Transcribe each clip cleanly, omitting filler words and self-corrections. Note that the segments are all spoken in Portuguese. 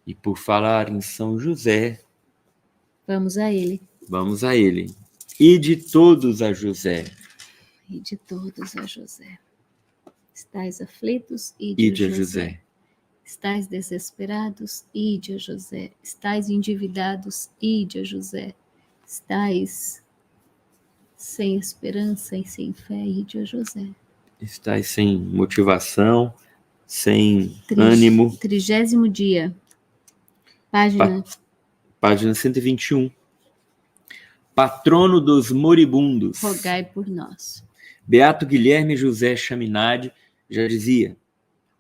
E por falar em São José, vamos a ele. Vamos a ele. E de todos a José. E de todos a José. Estais aflitos, Ide a José. Estais desesperados, ide a José. Estais endividados, ide a José. Estais sem esperança e sem fé, ide a José. Estais sem motivação, sem ânimo. 30º dia. Página 121. Patrono dos moribundos. Rogai por nós. Beato Guilherme José Chaminade já dizia: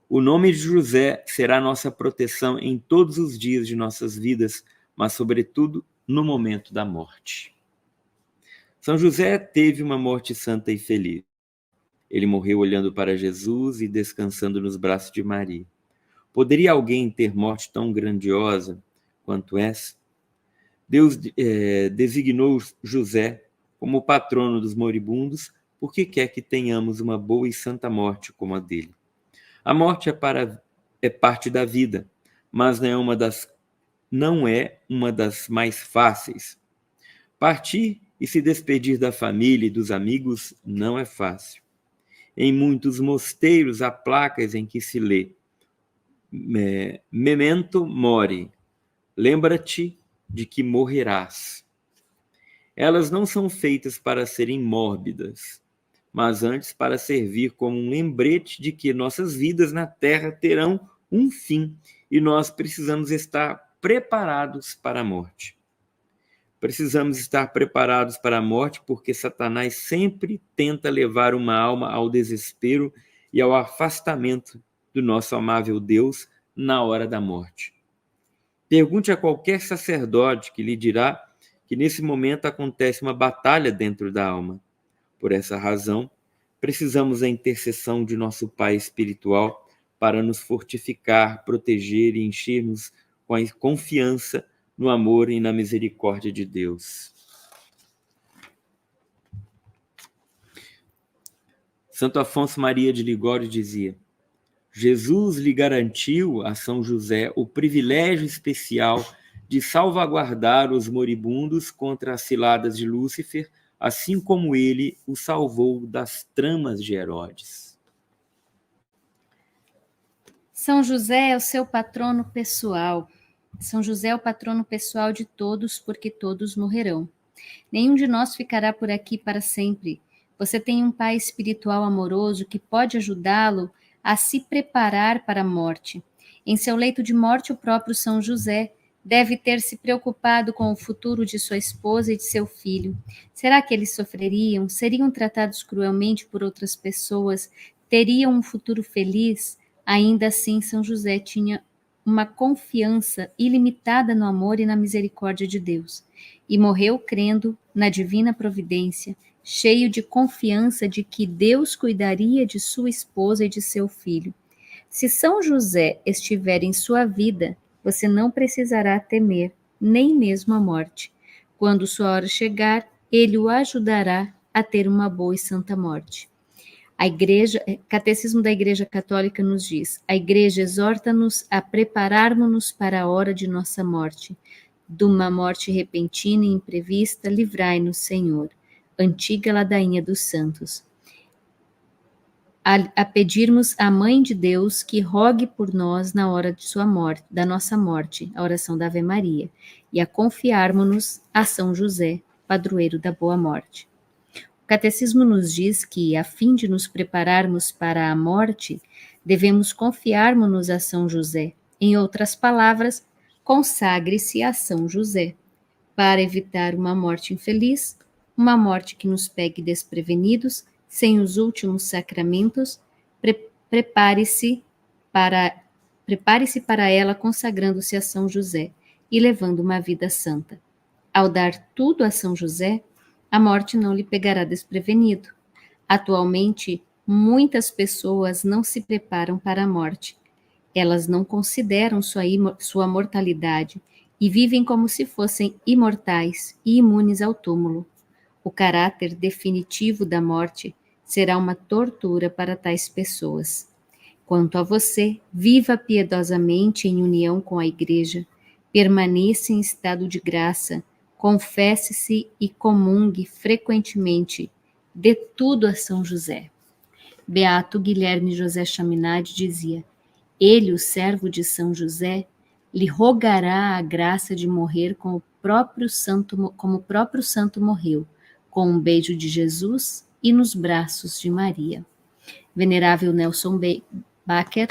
o nome de José será nossa proteção em todos os dias de nossas vidas, mas sobretudo no momento da morte. São José teve uma morte santa e feliz. Ele morreu olhando para Jesus e descansando nos braços de Maria. Poderia alguém ter morte tão grandiosa quanto essa? Deus designou José como patrono dos moribundos porque quer que tenhamos uma boa e santa morte como a dele. A morte é parte da vida, mas não é uma das mais fáceis. Partir e se despedir da família e dos amigos não é fácil. Em muitos mosteiros há placas em que se lê: Memento mori, lembra-te de que morrerás. Elas não são feitas para serem mórbidas, mas antes para servir como um lembrete de que nossas vidas na Terra terão um fim e nós precisamos estar preparados para a morte. Precisamos estar preparados para a morte porque Satanás sempre tenta levar uma alma ao desespero e ao afastamento do nosso amável Deus na hora da morte. Pergunte a qualquer sacerdote que lhe dirá que nesse momento acontece uma batalha dentro da alma. Por essa razão, precisamos da intercessão de nosso Pai espiritual para nos fortificar, proteger e encher-nos com a confiança no amor e na misericórdia de Deus. Santo Afonso Maria de Ligório dizia: Jesus lhe garantiu a São José o privilégio especial de salvaguardar os moribundos contra as ciladas de Lúcifer, assim como ele o salvou das tramas de Herodes. São José é o seu patrono pessoal. São José é o patrono pessoal de todos, porque todos morrerão. Nenhum de nós ficará por aqui para sempre. Você tem um pai espiritual amoroso que pode ajudá-lo a se preparar para a morte. Em seu leito de morte, o próprio São José deve ter se preocupado com o futuro de sua esposa e de seu filho. Será que eles sofreriam? Seriam tratados cruelmente por outras pessoas? Teriam um futuro feliz? Ainda assim, São José tinha uma confiança ilimitada no amor e na misericórdia de Deus, e morreu crendo na divina providência, cheio de confiança de que Deus cuidaria de sua esposa e de seu filho. Se São José estiver em sua vida, você não precisará temer, nem mesmo a morte. Quando sua hora chegar, ele o ajudará a ter uma boa e santa morte. Catecismo da Igreja Católica nos diz: a Igreja exorta-nos a prepararmos-nos para a hora de nossa morte. De uma morte repentina e imprevista, livrai-nos, Senhor. Antiga ladainha dos santos. A pedirmos à Mãe de Deus que rogue por nós na hora de sua morte, da nossa morte, a oração da Ave Maria, e a confiarmos-nos a São José, padroeiro da boa morte. O Catecismo nos diz que, a fim de nos prepararmos para a morte, devemos confiarmos-nos a São José. Em outras palavras, consagre-se a São José, para evitar uma morte infeliz, uma morte que nos pegue desprevenidos, sem os últimos sacramentos. Prepare-se para ela consagrando-se a São José e levando uma vida santa. Ao dar tudo a São José, a morte não lhe pegará desprevenido. Atualmente, muitas pessoas não se preparam para a morte. Elas não consideram sua mortalidade e vivem como se fossem imortais e imunes ao túmulo. O caráter definitivo da morte será uma tortura para tais pessoas. Quanto a você, viva piedosamente em união com a Igreja, permaneça em estado de graça, confesse-se e comungue frequentemente. Dê tudo a São José. Beato Guilherme José Chaminade dizia: ele, o servo de São José, lhe rogará a graça de morrer como o próprio santo morreu, com um beijo de Jesus e nos braços de Maria. Venerável Nelson Baker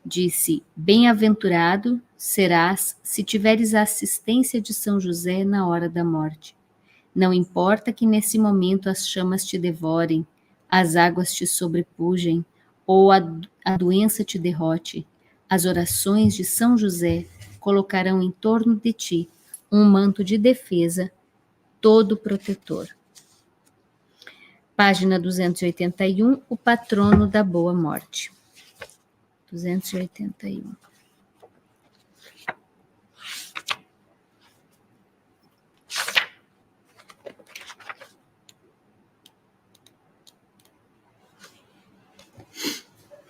disse: bem-aventurado serás se tiveres a assistência de São José na hora da morte. Não importa que nesse momento as chamas te devorem, as águas te sobrepujem, ou a doença te derrote, as orações de São José colocarão em torno de ti um manto de defesa todo protetor. Página 281, o patrono da boa morte. 281.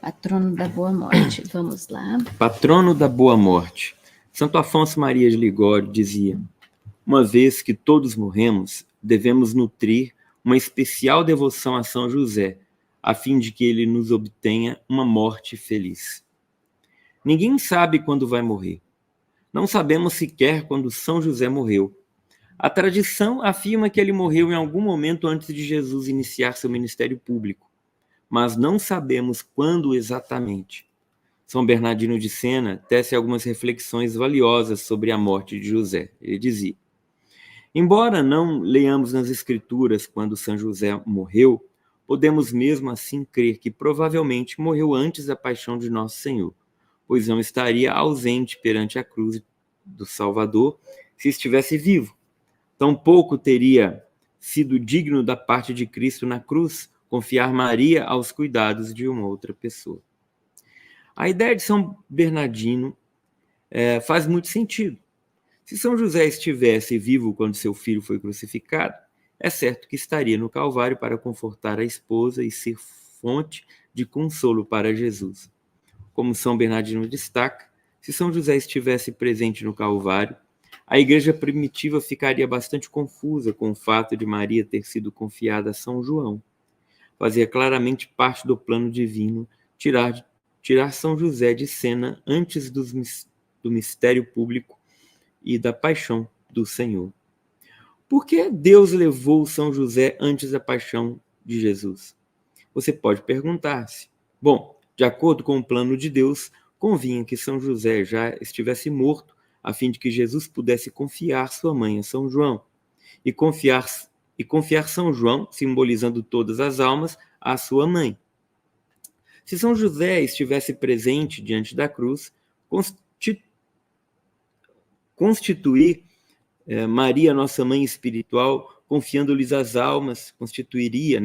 Patrono da boa morte. Vamos lá. Patrono da boa morte. Santo Afonso Maria de Ligório dizia: uma vez que todos morremos, devemos nutrir uma especial devoção a São José, a fim de que ele nos obtenha uma morte feliz. Ninguém sabe quando vai morrer. Não sabemos sequer quando São José morreu. A tradição afirma que ele morreu em algum momento antes de Jesus iniciar seu ministério público, mas não sabemos quando exatamente. São Bernardino de Sena tece algumas reflexões valiosas sobre a morte de José. Ele dizia: embora não leamos nas Escrituras quando São José morreu, podemos mesmo assim crer que provavelmente morreu antes da paixão de Nosso Senhor, pois não estaria ausente perante a cruz do Salvador se estivesse vivo. Tampouco teria sido digno da parte de Cristo na cruz confiar Maria aos cuidados de uma outra pessoa. A ideia de São Bernardino faz muito sentido. Se São José estivesse vivo quando seu filho foi crucificado, é certo que estaria no Calvário para confortar a esposa e ser fonte de consolo para Jesus. Como São Bernardino destaca, se São José estivesse presente no Calvário, a igreja primitiva ficaria bastante confusa com o fato de Maria ter sido confiada a São João. Fazia claramente parte do plano divino tirar São José de cena antes do mistério público e da paixão do Senhor. Por que Deus levou São José antes da paixão de Jesus? Você pode perguntar-se. Bom, de acordo com o plano de Deus, convinha que São José já estivesse morto, a fim de que Jesus pudesse confiar sua mãe a São João, e confiar São João, simbolizando todas as almas, à sua mãe. Se São José estivesse presente diante da cruz, constituir Maria, nossa mãe espiritual, confiando-lhes as almas, constituiria,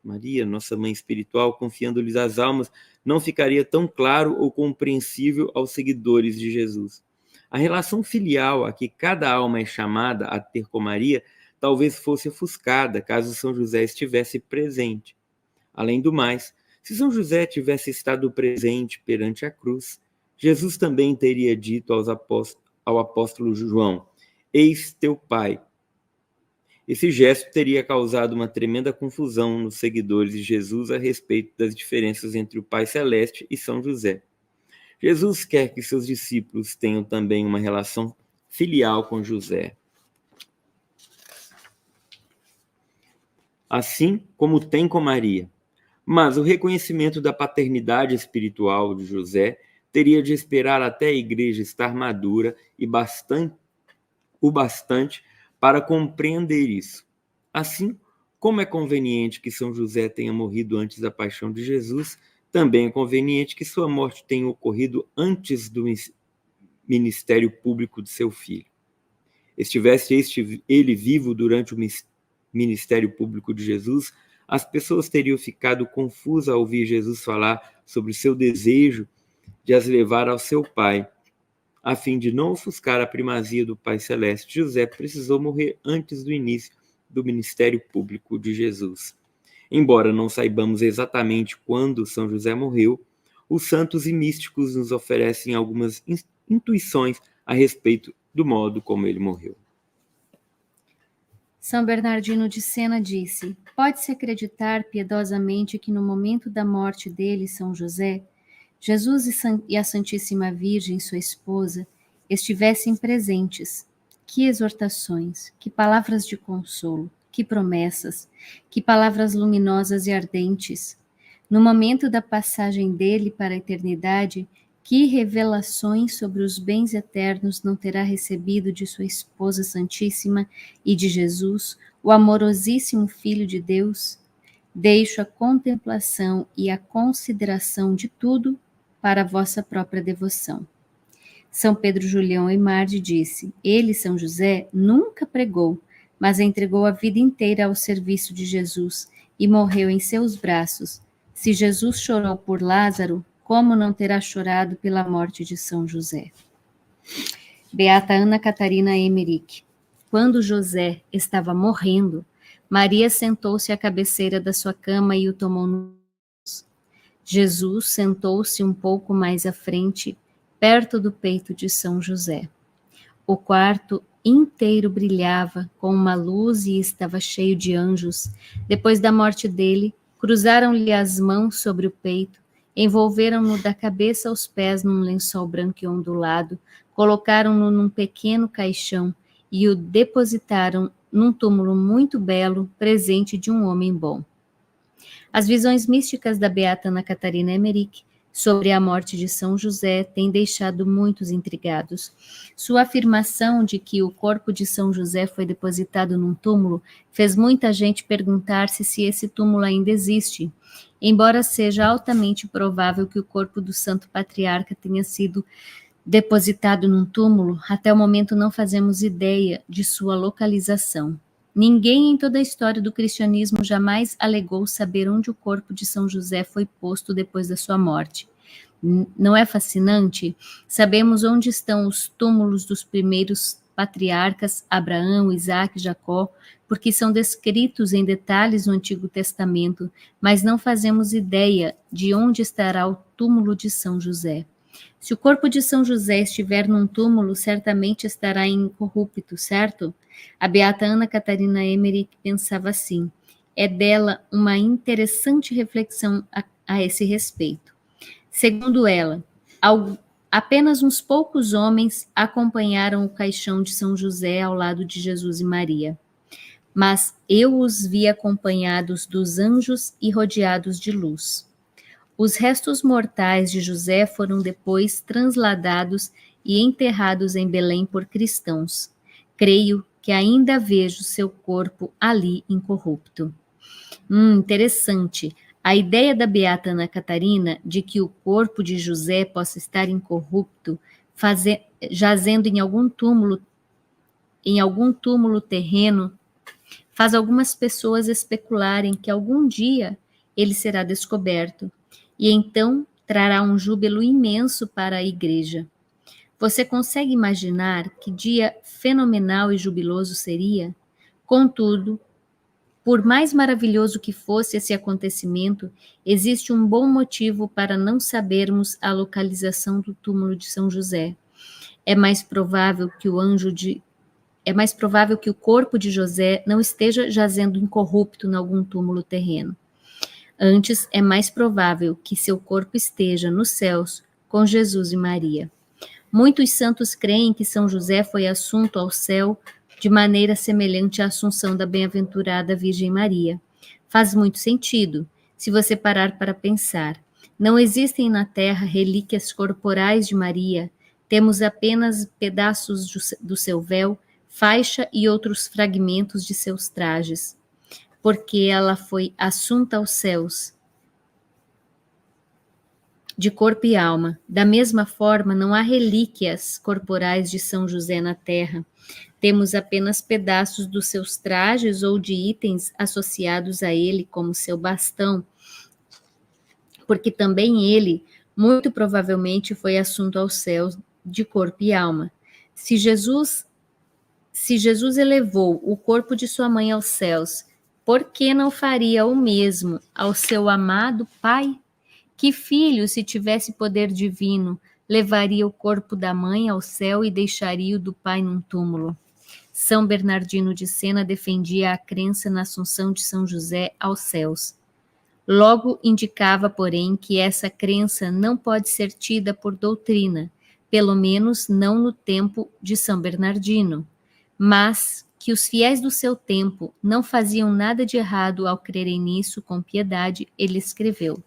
Maria, nossa mãe espiritual, confiando-lhes as almas, não ficaria tão claro ou compreensível aos seguidores de Jesus. A relação filial a que cada alma é chamada a ter com Maria talvez fosse ofuscada caso São José estivesse presente. Além do mais, se São José tivesse estado presente perante a cruz, Jesus também teria dito ao apóstolo João: eis teu pai. Esse gesto teria causado uma tremenda confusão nos seguidores de Jesus a respeito das diferenças entre o Pai Celeste e São José. Jesus quer que seus discípulos tenham também uma relação filial com José, assim como tem com Maria. Mas o reconhecimento da paternidade espiritual de José teria de esperar até a igreja estar madura e o bastante para compreender isso. Assim, como é conveniente que São José tenha morrido antes da paixão de Jesus, também é conveniente que sua morte tenha ocorrido antes do ministério público de seu filho. Estivesse ele vivo durante o ministério público de Jesus, as pessoas teriam ficado confusas ao ouvir Jesus falar sobre o seu desejo de as levar ao seu Pai. A fim de não ofuscar a primazia do Pai Celeste, José precisou morrer antes do início do ministério público de Jesus. Embora não saibamos exatamente quando São José morreu, os santos e místicos nos oferecem algumas intuições a respeito do modo como ele morreu. São Bernardino de Sena disse: pode-se acreditar piedosamente que no momento da morte dele, São José, Jesus e a Santíssima Virgem, sua esposa, estivessem presentes. Que exortações, que palavras de consolo, que promessas, que palavras luminosas e ardentes. No momento da passagem dele para a eternidade, que revelações sobre os bens eternos não terá recebido de sua esposa Santíssima e de Jesus, o amorosíssimo Filho de Deus? Deixo a contemplação e a consideração de tudo para a vossa própria devoção. São Pedro Julião Eymard disse: ele, São José, nunca pregou, mas entregou a vida inteira ao serviço de Jesus e morreu em seus braços. Se Jesus chorou por Lázaro, como não terá chorado pela morte de São José? Beata Ana Catarina Emmerich. Quando José estava morrendo, Maria sentou-se à cabeceira da sua cama e o tomou no braço. Jesus sentou-se um pouco mais à frente, perto do peito de São José. O quarto inteiro brilhava com uma luz e estava cheio de anjos. Depois da morte dele, cruzaram-lhe as mãos sobre o peito, envolveram-no da cabeça aos pés num lençol branco e ondulado, colocaram-no num pequeno caixão e o depositaram num túmulo muito belo, presente de um homem bom. As visões místicas da Beata Ana Catarina Emmerich sobre a morte de São José têm deixado muitos intrigados. Sua afirmação de que o corpo de São José foi depositado num túmulo fez muita gente perguntar-se se esse túmulo ainda existe, embora seja altamente provável que o corpo do Santo Patriarca tenha sido depositado num túmulo. Até o momento não fazemos ideia de sua localização. Ninguém em toda a história do cristianismo jamais alegou saber onde o corpo de São José foi posto depois da sua morte. Não é fascinante? Sabemos onde estão os túmulos dos primeiros patriarcas, Abraão, Isaac, Jacó, porque são descritos em detalhes no Antigo Testamento, mas não fazemos ideia de onde estará o túmulo de São José. Se o corpo de São José estiver num túmulo, certamente estará incorrupto, certo? A Beata Ana Catarina Emmerich pensava assim. É dela uma interessante reflexão a esse respeito. Segundo ela, apenas uns poucos homens acompanharam o caixão de São José ao lado de Jesus e Maria. Mas eu os vi acompanhados dos anjos e rodeados de luz. Os restos mortais de José foram depois transladados e enterrados em Belém por cristãos. Creio que ainda vejo seu corpo ali incorrupto. Interessante. A ideia da Beata Ana Catarina de que o corpo de José possa estar incorrupto, jazendo em algum túmulo terreno, faz algumas pessoas especularem que algum dia ele será descoberto e então trará um júbilo imenso para a igreja. Você consegue imaginar que dia fenomenal e jubiloso seria? Contudo, por mais maravilhoso que fosse esse acontecimento, existe um bom motivo para não sabermos a localização do túmulo de São José. É mais provável que o corpo de José não esteja jazendo incorrupto em algum túmulo terreno. Antes, é mais provável que seu corpo esteja nos céus com Jesus e Maria. Muitos santos creem que São José foi assunto ao céu de maneira semelhante à assunção da bem-aventurada Virgem Maria. Faz muito sentido, se você parar para pensar. Não existem na terra relíquias corporais de Maria, temos apenas pedaços do seu véu, faixa e outros fragmentos de seus trajes, porque ela foi assunta aos céus, de corpo e alma. Da mesma forma, não há relíquias corporais de São José na terra. Temos apenas pedaços dos seus trajes ou de itens associados a ele, como seu bastão, porque também ele, muito provavelmente, foi assunto aos céus de corpo e alma. Se Jesus elevou o corpo de sua mãe aos céus, por que não faria o mesmo ao seu amado Pai, Que filho, se tivesse poder divino, levaria o corpo da mãe ao céu e deixaria o do pai num túmulo? São Bernardino de Sena defendia a crença na assunção de São José aos céus. Logo indicava, porém, que essa crença não pode ser tida por doutrina, pelo menos não no tempo de São Bernardino, mas que os fiéis do seu tempo não faziam nada de errado ao crerem nisso com piedade, ele escreveu: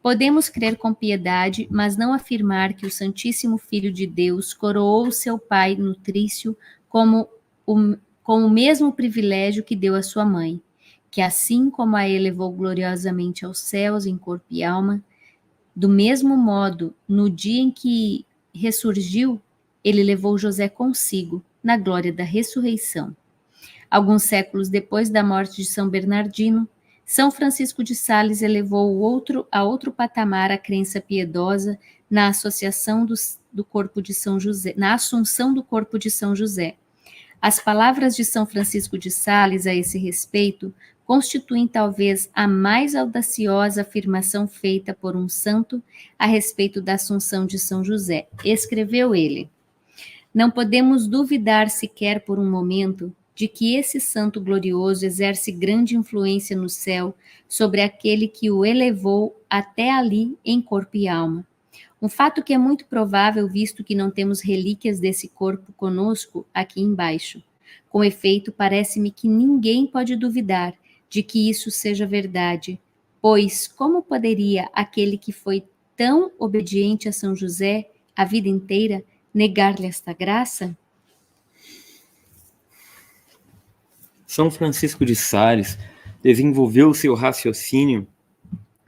podemos crer com piedade, mas não afirmar que o Santíssimo Filho de Deus coroou seu pai nutrício com o mesmo privilégio que deu à sua mãe, que assim como a elevou gloriosamente aos céus em corpo e alma, do mesmo modo, no dia em que ressurgiu, ele levou José consigo, na glória da ressurreição. Alguns séculos depois da morte de São Bernardino, São Francisco de Sales elevou a outro patamar a crença piedosa na associação do corpo de São José, na assunção do corpo de São José. As palavras de São Francisco de Sales a esse respeito constituem talvez a mais audaciosa afirmação feita por um santo a respeito da assunção de São José. Escreveu ele: não podemos duvidar sequer por um momento de que esse santo glorioso exerce grande influência no céu sobre aquele que o elevou até ali em corpo e alma. Um fato que é muito provável, visto que não temos relíquias desse corpo conosco aqui embaixo. Com efeito, parece-me que ninguém pode duvidar de que isso seja verdade, pois como poderia aquele que foi tão obediente a São José a vida inteira negar-lhe esta graça? São Francisco de Sales desenvolveu seu raciocínio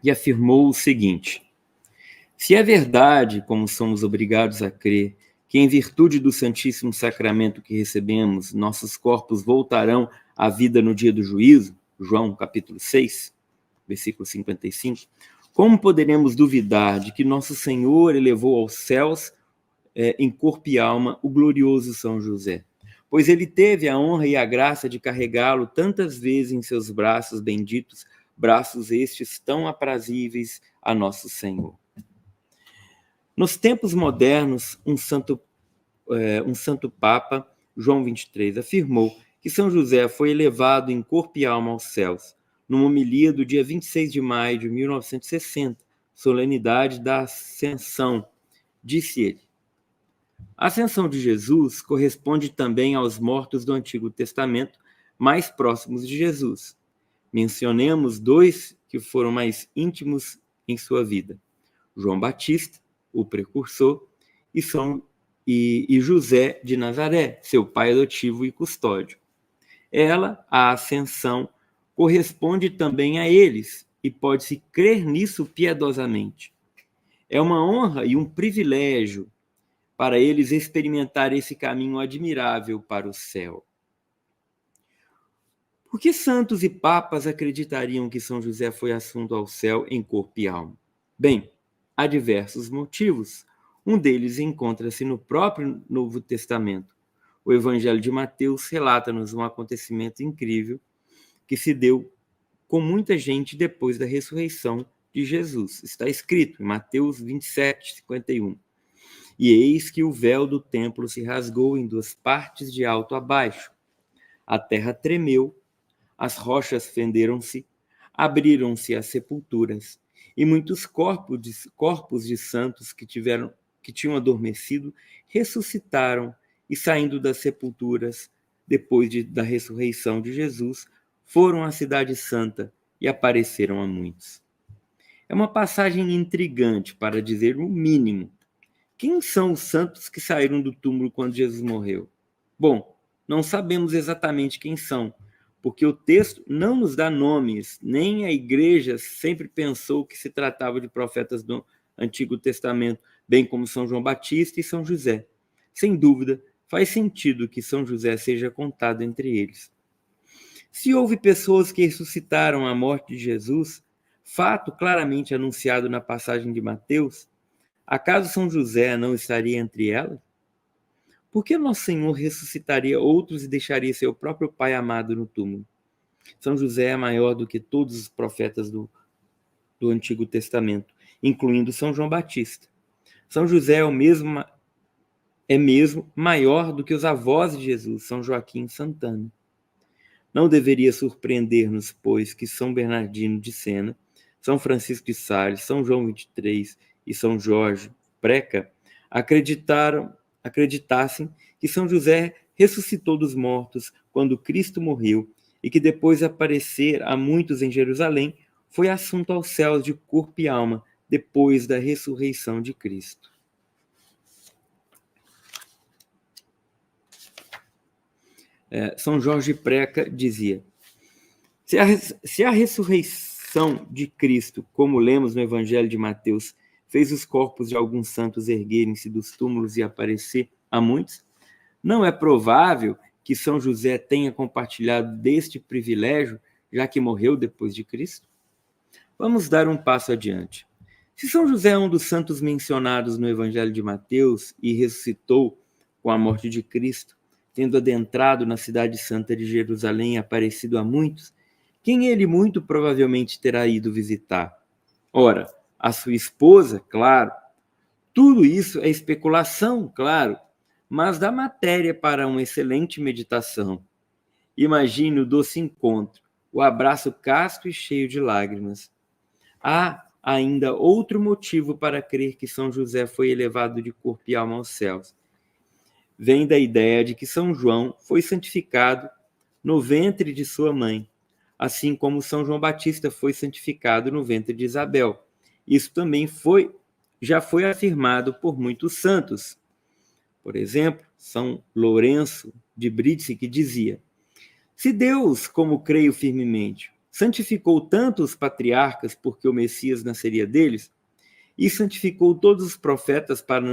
e afirmou o seguinte: se é verdade, como somos obrigados a crer, que em virtude do Santíssimo Sacramento que recebemos, nossos corpos voltarão à vida no dia do juízo, João capítulo 6, versículo 55, como poderemos duvidar de que nosso Senhor elevou aos céus em corpo e alma o glorioso São José? Pois ele teve a honra e a graça de carregá-lo tantas vezes em seus braços benditos, braços estes tão aprazíveis a nosso Senhor. Nos tempos modernos, um santo Papa, João XXIII, afirmou que São José foi elevado em corpo e alma aos céus, numa homilia do dia 26 de maio de 1960, solenidade da Ascensão. Disse ele: a ascensão de Jesus corresponde também aos mortos do Antigo Testamento mais próximos de Jesus. Mencionemos dois que foram mais íntimos em sua vida: João Batista, o precursor, e José de Nazaré, seu pai adotivo e custódio. Ela, a ascensão, corresponde também a eles, e pode-se crer nisso piedosamente. É uma honra e um privilégio para eles experimentar esse caminho admirável para o céu. Por que santos e papas acreditariam que São José foi assunto ao céu em corpo e alma? Bem, há diversos motivos. Um deles encontra-se no próprio Novo Testamento. O Evangelho de Mateus relata-nos um acontecimento incrível que se deu com muita gente depois da ressurreição de Jesus. Está escrito em Mateus 27, 51. E eis que o véu do templo se rasgou em duas partes de alto a baixo. A terra tremeu, as rochas fenderam-se, abriram-se as sepulturas, e muitos corpos de santos que tinham adormecido ressuscitaram e, saindo das sepulturas, depois da ressurreição de Jesus, foram à cidade santa e apareceram a muitos. É uma passagem intrigante, para dizer o mínimo. Quem são os santos que saíram do túmulo quando Jesus morreu? Bom, não sabemos exatamente quem são, porque o texto não nos dá nomes, nem a igreja sempre pensou que se tratava de profetas do Antigo Testamento, bem como São João Batista e São José. Sem dúvida, faz sentido que São José seja contado entre eles. Se houve pessoas que ressuscitaram a morte de Jesus, fato claramente anunciado na passagem de Mateus, acaso São José não estaria entre elas? Por que nosso Senhor ressuscitaria outros e deixaria seu próprio Pai amado no túmulo? São José é maior do que todos os profetas do Antigo Testamento. incluindo São João Batista. São José é mesmo maior do que os avós de Jesus, São Joaquim e Santana. Não deveria surpreender-nos, pois, que São Bernardino de Sena, São Francisco de Sales, São João XXIII e São Jorge Preca acreditassem que São José ressuscitou dos mortos quando Cristo morreu e que depois de aparecer a muitos em Jerusalém, foi assunto aos céus de corpo e alma depois da ressurreição de Cristo. São Jorge Preca dizia: se a ressurreição de Cristo, como lemos no Evangelho de Mateus, fez os corpos de alguns santos erguerem-se dos túmulos e aparecer a muitos, não é provável que São José tenha compartilhado deste privilégio, já que morreu depois de Cristo? Vamos dar um passo adiante. Se São José é um dos santos mencionados no Evangelho de Mateus e ressuscitou com a morte de Cristo, tendo adentrado na cidade santa de Jerusalém e aparecido a muitos, quem ele muito provavelmente terá ido visitar? Ora, a sua esposa, claro. Tudo isso é especulação, claro, mas dá matéria para uma excelente meditação. Imagine o doce encontro, o abraço casto e cheio de lágrimas. Há ainda outro motivo para crer que São José foi elevado de corpo e alma aos céus. Vem da ideia de que São João foi santificado no ventre de sua mãe, assim como São João Batista foi santificado no ventre de Isabel. Isso também já foi afirmado por muitos santos. Por exemplo, São Lourenço de Brindisi, que dizia: se Deus, como creio firmemente, santificou tanto os patriarcas porque o Messias nasceria deles, e santificou todos os profetas para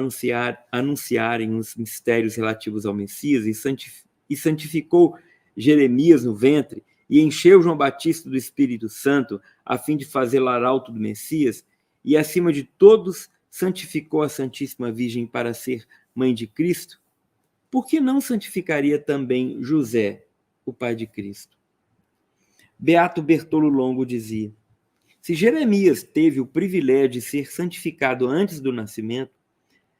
anunciarem os mistérios relativos ao Messias, e santificou Jeremias no ventre, e encheu João Batista do Espírito Santo, a fim de fazer arauto do Messias, e acima de todos santificou a Santíssima Virgem para ser mãe de Cristo, por que não santificaria também José, o pai de Cristo? Beato Bertolo Longo dizia: se Jeremias teve o privilégio de ser santificado antes do nascimento,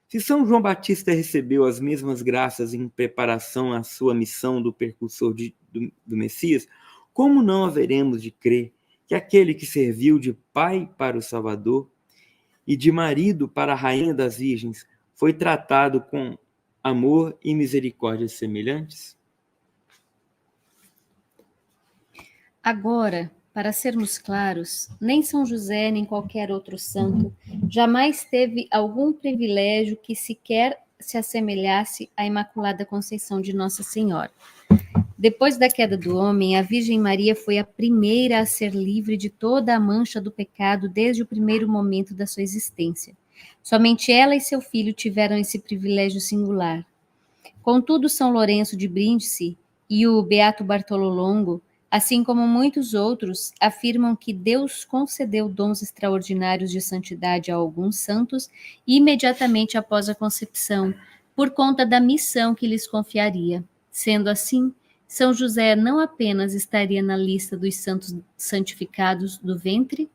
se São João Batista recebeu as mesmas graças em preparação à sua missão do precursor do Messias, como não haveremos de crer que aquele que serviu de pai para o Salvador e de marido para a Rainha das Virgens foi tratado com amor e misericórdia semelhantes? Agora, para sermos claros, nem São José nem qualquer outro santo jamais teve algum privilégio que sequer se assemelhasse à Imaculada Conceição de Nossa Senhora. Depois da queda do homem, a Virgem Maria foi a primeira a ser livre de toda a mancha do pecado desde o primeiro momento da sua existência. Somente ela e seu filho tiveram esse privilégio singular. Contudo, São Lourenço de Brindisi e o Beato Bartolo Longo, assim como muitos outros, afirmam que Deus concedeu dons extraordinários de santidade a alguns santos imediatamente após a concepção, por conta da missão que lhes confiaria. Sendo assim, São José não apenas estaria na lista dos santos santificados do ventre,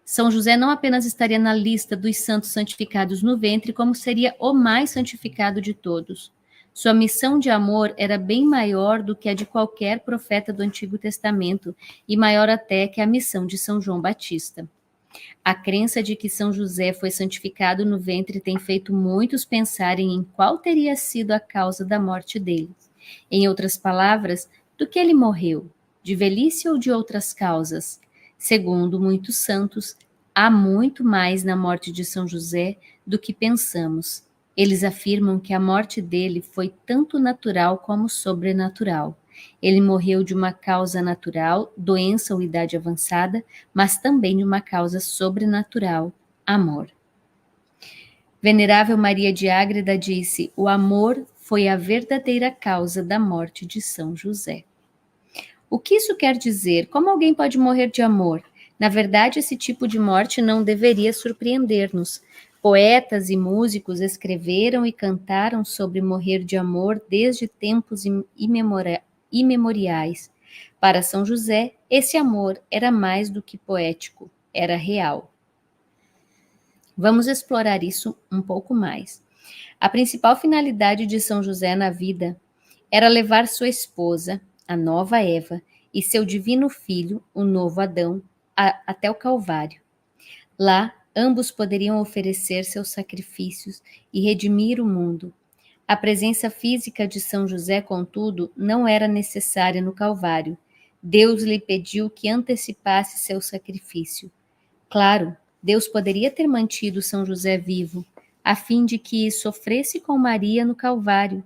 São José não apenas estaria na lista dos santos santificados no ventre, como seria o mais santificado de todos. Sua missão de amor era bem maior do que a de qualquer profeta do Antigo Testamento e maior até que a missão de São João Batista. A crença de que São José foi santificado no ventre tem feito muitos pensarem em qual teria sido a causa da morte dele. Em outras palavras, do que ele morreu, de velhice ou de outras causas? Segundo muitos santos, há muito mais na morte de São José do que pensamos. Eles afirmam que a morte dele foi tanto natural como sobrenatural. Ele morreu de uma causa natural, doença ou idade avançada, mas também de uma causa sobrenatural, amor. Venerável Maria de Ágreda disse: o amor foi a verdadeira causa da morte de São José. O que isso quer dizer? Como alguém pode morrer de amor? Na verdade, esse tipo de morte não deveria surpreender-nos. Poetas e músicos escreveram e cantaram sobre morrer de amor desde tempos imemoriais. Para São José, esse amor era mais do que poético, era real. Vamos explorar isso um pouco mais. A principal finalidade de São José na vida era levar sua esposa, a nova Eva, e seu divino filho, o novo Adão, até o Calvário. Lá, ambos poderiam oferecer seus sacrifícios e redimir o mundo. A presença física de São José, contudo, não era necessária no Calvário. Deus lhe pediu que antecipasse seu sacrifício. Claro, Deus poderia ter mantido São José vivo, a fim de que sofresse com Maria no Calvário,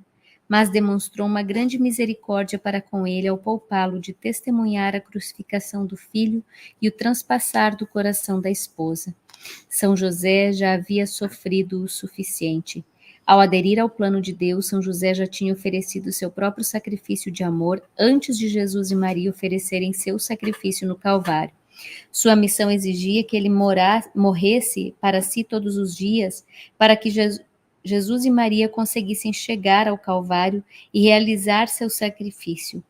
mas demonstrou uma grande misericórdia para com ele ao poupá-lo de testemunhar a crucificação do filho e o transpassar do coração da esposa. São José já havia sofrido o suficiente. Ao aderir ao plano de Deus, São José já tinha oferecido seu próprio sacrifício de amor antes de Jesus e Maria oferecerem seu sacrifício no Calvário. Sua missão exigia que ele morresse para si todos os dias, para que Jesus e Maria conseguissem chegar ao Calvário e realizar seu sacrifício.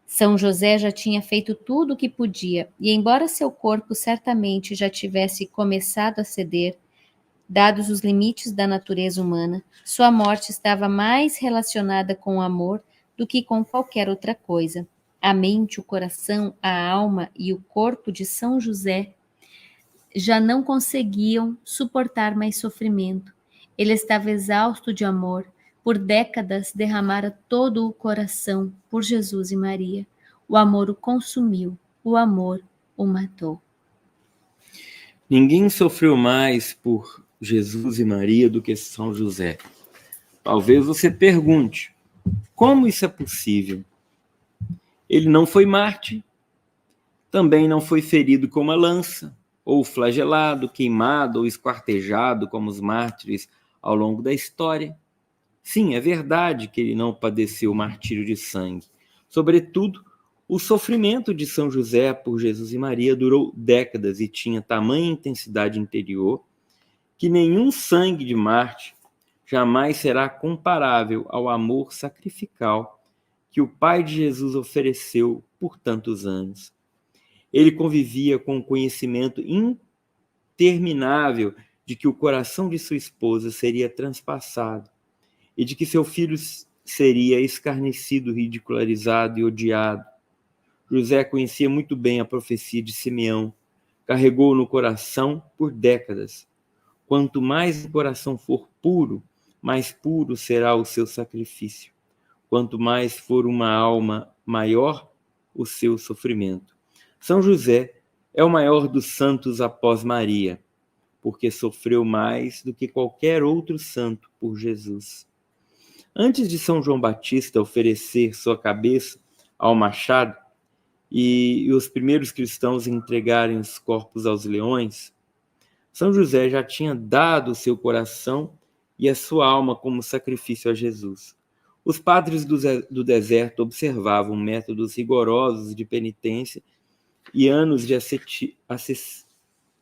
São José já tinha feito tudo o que podia, e embora seu corpo certamente já tivesse começado a ceder, dados os limites da natureza humana, sua morte estava mais relacionada com o amor do que com qualquer outra coisa. A mente, o coração, a alma e o corpo de São José já não conseguiam suportar mais sofrimento. Ele estava exausto de amor. Por décadas derramara todo o coração por Jesus e Maria. O amor o consumiu, o amor o matou. Ninguém sofreu mais por Jesus e Maria do que São José. Talvez você pergunte, como isso é possível? Ele não foi Marte, também não foi ferido com uma lança, ou flagelado, queimado ou esquartejado como os mártires ao longo da história. Sim, é verdade que ele não padeceu martírio de sangue. Sobretudo, o sofrimento de São José por Jesus e Maria durou décadas e tinha tamanha intensidade interior que nenhum sangue de Marte jamais será comparável ao amor sacrificial que o Pai de Jesus ofereceu por tantos anos. Ele convivia com o conhecimento interminável de que o coração de sua esposa seria transpassado e de que seu filho seria escarnecido, ridicularizado e odiado. José conhecia muito bem a profecia de Simeão, carregou no coração por décadas. Quanto mais o coração for puro, mais puro será o seu sacrifício. Quanto mais for uma alma, maior o seu sofrimento. São José é o maior dos santos após Maria, porque sofreu mais do que qualquer outro santo por Jesus. Antes de São João Batista oferecer sua cabeça ao machado e os primeiros cristãos entregarem os corpos aos leões, São José já tinha dado o seu coração e a sua alma como sacrifício a Jesus. Os padres do deserto observavam métodos rigorosos de penitência e anos de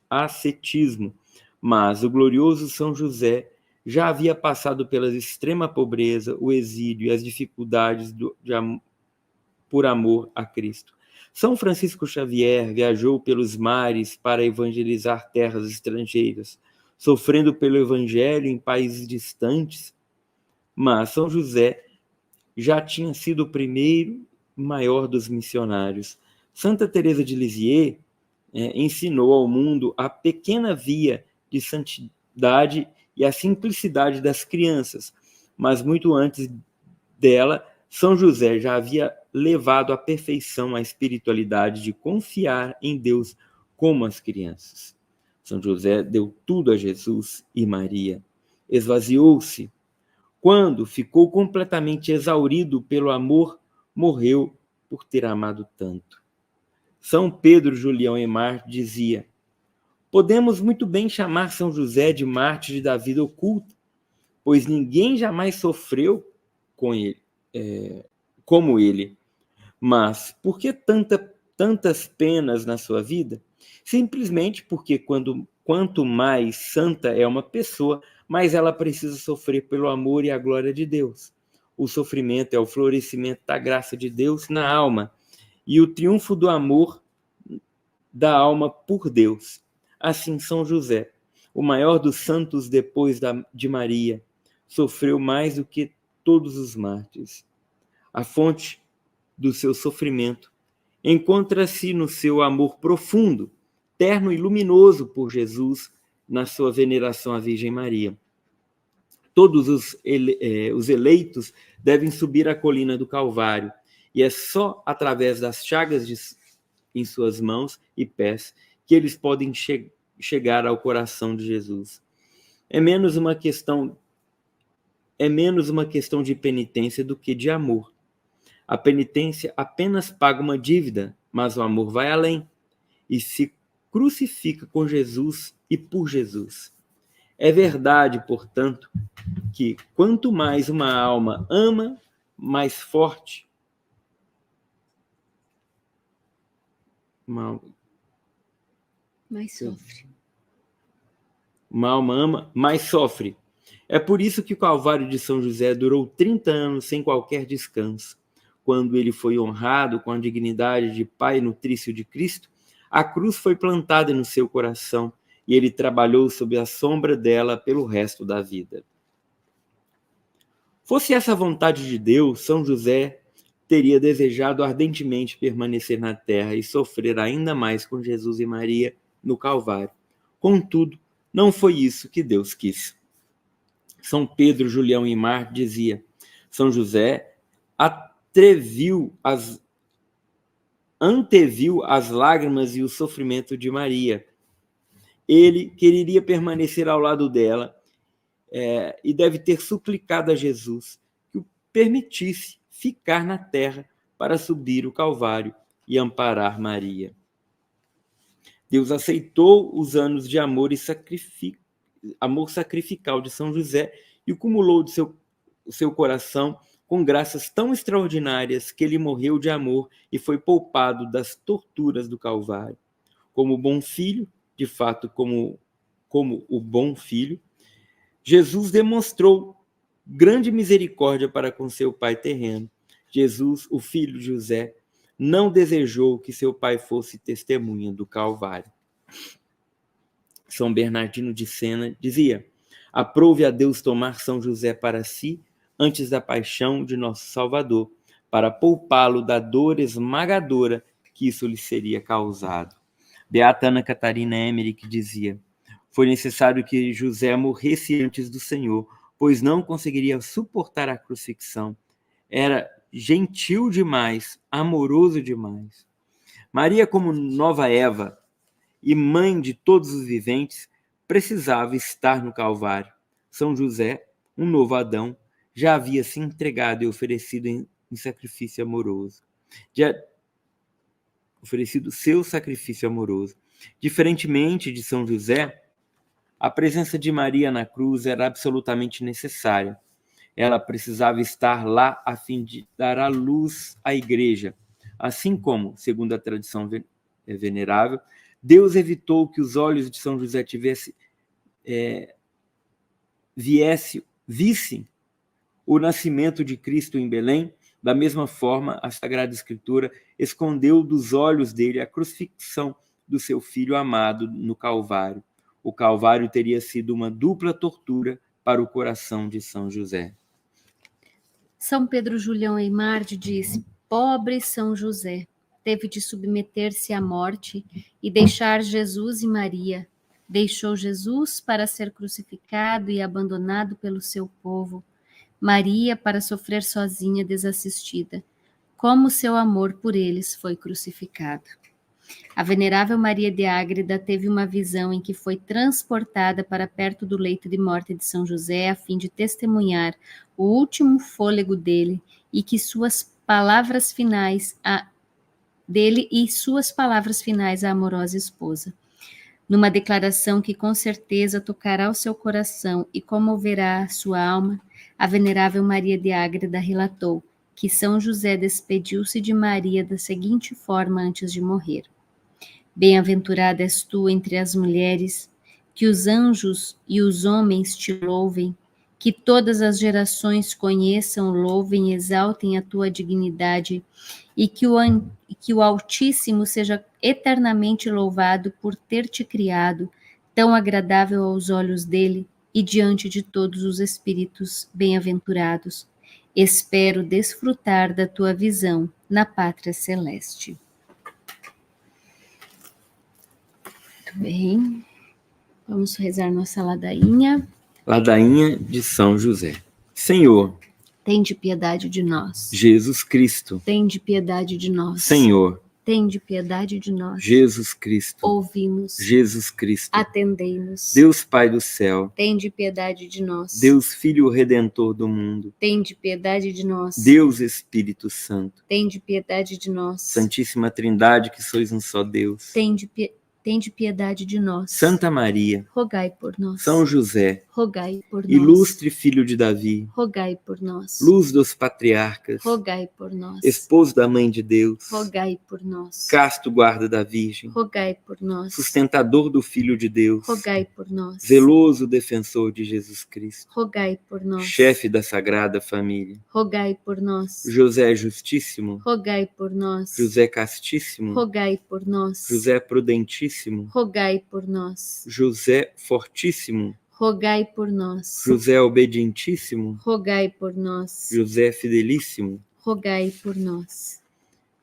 ascetismo, mas o glorioso São José já havia passado pela extrema pobreza, o exílio e as dificuldades por amor a Cristo. São Francisco Xavier viajou pelos mares para evangelizar terras estrangeiras, sofrendo pelo evangelho em países distantes, mas São José já tinha sido o primeiro maior dos missionários. Santa Teresa de Lisieux ensinou ao mundo a pequena via de santidade e a simplicidade das crianças, mas muito antes dela, São José já havia levado à perfeição a espiritualidade de confiar em Deus como as crianças. São José deu tudo a Jesus e Maria. Esvaziou-se. Quando ficou completamente exaurido pelo amor, morreu por ter amado tanto. São Pedro Julião Aymar dizia: podemos muito bem chamar São José de mártir da vida oculta, pois ninguém jamais sofreu como ele. Mas por que tantas penas na sua vida? Simplesmente porque quanto mais santa é uma pessoa, mais ela precisa sofrer pelo amor e a glória de Deus. O sofrimento é o florescimento da graça de Deus na alma e o triunfo do amor da alma por Deus. Assim, São José, o maior dos santos depois de Maria, sofreu mais do que todos os mártires. A fonte do seu sofrimento encontra-se no seu amor profundo, terno e luminoso por Jesus, na sua veneração à Virgem Maria. Todos os eleitos devem subir a colina do Calvário, e é só através das chagas em suas mãos e pés que eles podem chegar ao coração de Jesus. É menos uma questão de penitência do que de amor. A penitência apenas paga uma dívida, mas o amor vai além e se crucifica com Jesus e por Jesus. É verdade, portanto, que quanto mais uma alma ama, mais forte mais sofre. Uma alma ama, mais sofre. É por isso que o Calvário de São José durou 30 anos sem qualquer descanso. Quando ele foi honrado com a dignidade de Pai nutrício de Cristo, a cruz foi plantada no seu coração e ele trabalhou sob a sombra dela pelo resto da vida. Fosse essa a vontade de Deus, São José teria desejado ardentemente permanecer na terra e sofrer ainda mais com Jesus e Maria no Calvário. Contudo, não foi isso que Deus quis. São Pedro Julião Aymar dizia: São José anteviu as lágrimas e o sofrimento de Maria. Ele queria permanecer ao lado dela e deve ter suplicado a Jesus que o permitisse ficar na terra para subir o Calvário e amparar Maria. Deus aceitou os anos de amor sacrificial de São José e o cumulou de seu coração com graças tão extraordinárias que ele morreu de amor e foi poupado das torturas do Calvário. Como bom filho, de fato, como o bom filho, Jesus demonstrou grande misericórdia para com seu pai terreno. Jesus, o filho de José, não desejou que seu pai fosse testemunha do Calvário. São Bernardino de Sena dizia: aprove a Deus tomar São José para si antes da paixão de nosso Salvador, para poupá-lo da dor esmagadora que isso lhe seria causado. Beata Ana Catarina Emmerich dizia: foi necessário que José morresse antes do Senhor, pois não conseguiria suportar a crucifixão. Era gentil demais, amoroso demais. Maria, como nova Eva e mãe de todos os viventes, precisava estar no Calvário. São José, um novo Adão, já havia se entregado e oferecido em sacrifício amoroso. Oferecido seu sacrifício amoroso. Diferentemente de São José, a presença de Maria na cruz era absolutamente necessária. Ela precisava estar lá a fim de dar à luz à igreja. Assim como, segundo a tradição venerável, Deus evitou que os olhos de São José vissem o nascimento de Cristo em Belém. Da mesma forma, a Sagrada Escritura escondeu dos olhos dele a crucifixão do seu filho amado no Calvário. O Calvário teria sido uma dupla tortura para o coração de São José. São Pedro Julião Aymar disse: pobre São José, teve de submeter-se à morte e deixar Jesus e Maria. Deixou Jesus para ser crucificado e abandonado pelo seu povo. Maria para sofrer sozinha, desassistida. Como seu amor por eles foi crucificado. A venerável Maria de Ágreda teve uma visão em que foi transportada para perto do leito de morte de São José a fim de testemunhar o último fôlego dele e que suas palavras finais à amorosa esposa. Numa declaração que com certeza tocará o seu coração e comoverá a sua alma, a venerável Maria de Ágreda relatou que São José despediu-se de Maria da seguinte forma antes de morrer: bem-aventurada és tu entre as mulheres, que os anjos e os homens te louvem, que todas as gerações conheçam, louvem e exaltem a tua dignidade, e que o Altíssimo seja eternamente louvado por ter te criado, tão agradável aos olhos dele e diante de todos os espíritos bem-aventurados. Espero desfrutar da tua visão na pátria celeste. Muito bem. Vamos rezar nossa ladainha. Ladainha de São José. Senhor, tende piedade de nós. Jesus Cristo, tende piedade de nós. Senhor, tende piedade de nós. Jesus Cristo, ouvimos. Jesus Cristo, atendei-nos. Deus Pai do céu, tende piedade de nós. Deus Filho Redentor do mundo, tende piedade de nós. Deus Espírito Santo, tende piedade de nós. Santíssima Trindade, que sois um só Deus, tende piedade de nós. Santa Maria, rogai por nós. São José, rogai por nós. Ilustre Filho de Davi, rogai por nós. Luz dos patriarcas, rogai por nós. Esposo da Mãe de Deus, rogai por nós. Casto guarda da Virgem, rogai por nós. Sustentador do Filho de Deus, rogai por nós. Zeloso defensor de Jesus Cristo, rogai por nós. Chefe da Sagrada Família, rogai por nós. José Justíssimo, rogai por nós. José Castíssimo, rogai por nós. José Prudentíssimo, rogai por nós. José Fortíssimo, rogai por nós. José Obedientíssimo, rogai por nós. José Fidelíssimo, rogai por nós.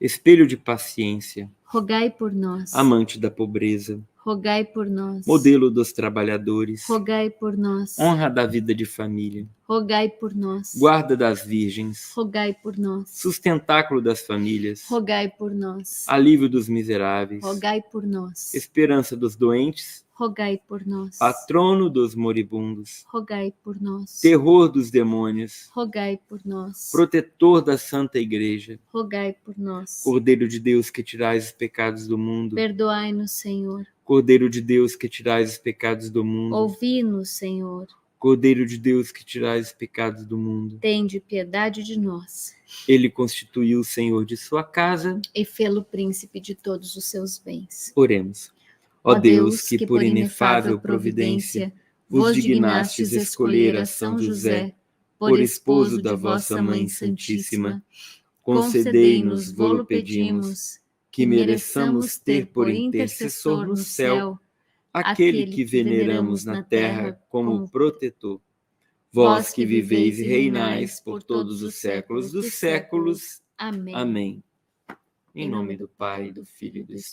Espelho de paciência, rogai por nós. amante da pobreza, rogai por nós. modelo dos trabalhadores, rogai por nós. honra da vida de família, rogai por nós. guarda das virgens, rogai por nós. sustentáculo das famílias, rogai por nós. alívio dos miseráveis, rogai por nós. esperança dos doentes, rogai por nós. patrono dos moribundos, rogai por nós. terror dos demônios, rogai por nós. protetor da Santa Igreja, rogai por nós. Cordeiro de Deus que tirais os pecados do mundo, Perdoai-nos, Senhor. Cordeiro de Deus que tirais os pecados do mundo, Ouvi-nos, Senhor. Cordeiro de Deus que tirais os pecados do mundo. Tende piedade de nós. Ele constituiu o Senhor de sua casa. E fê-lo príncipe de todos os seus bens. Oremos. Ó Deus, que por inefável providência vos dignastes escolher a São José por esposo da vossa Mãe Santíssima, concedei-nos, vô-lo pedimos, que mereçamos ter por intercessor no céu aquele que veneramos na terra como protetor. Vós que viveis e reinais por todos os séculos dos séculos. Amém. Amém. Em nome do Pai, do Filho e do Espírito